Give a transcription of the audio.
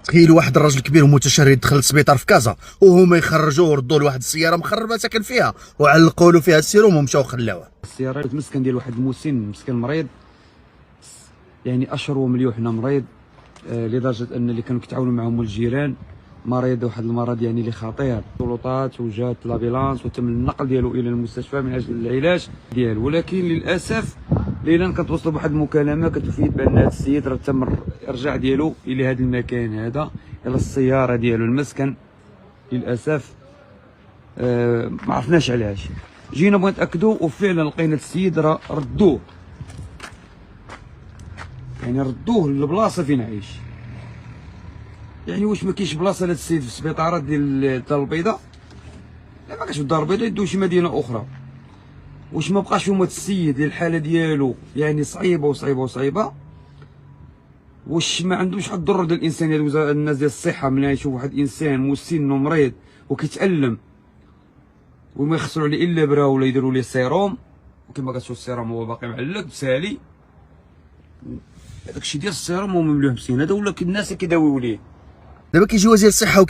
تخيلوا واحد الراجل كبير ومتشرد دخل للسبيطار في كازا وهما يخرجوه وردوا لواحد السياره مخربه ساكن فيها وعلقوا له فيها السيروم ومشاو خلاوه. السياره تمسكن ديال واحد المسن مسكين مريض، يعني اشهر ومليوح حنا مريض لدرجه ان اللي كانوا كيتعاونوا معهم الجيران مريض واحد المرض يعني اللي خطير. السلطات وجات لابيلانس وتم النقل ديالو الى المستشفى من اجل العلاج ديالو، ولكن للاسف ليلا كنتوصلوا بواحد المكالمه كتفيد بان هذا السيد راه تم الارجاع ديالو الى هذا المكان هذا، الى السياره ديالو المسكن. للاسف ما عرفناش علاش. جينا بغينا نتاكدوا وفعلا لقينا السيد راه ردوه، يعني ردوه للبلاصه فين عايش. يعني واش ما كاينش بلاصه لهذا السيد في السبيطارات ديال الدار البيضاء؟ لا ما كاينش في الدار البيضاء، يدوه شي مدينه اخرى. واش ما بقاش هما السيد اللي الحاله ديالو يعني صعيبه وصعيبه وصعيبه؟ واش ما عندهمش واحد الضر ديال الانسان ديال الناس ديال الصحه ملي يشوف واحد الانسان مسن ومريض وكيتالم وما يخسروا عليه الا برا ولا يديروا ليه سيروم، وكما كتشوف السيروم هو باقي معلق بسالي. هذاك الشيء ديال السيروم هو مملوح بسين هذا، ولا الناس كيداويو ليه. دابا كيجي وزير الصحه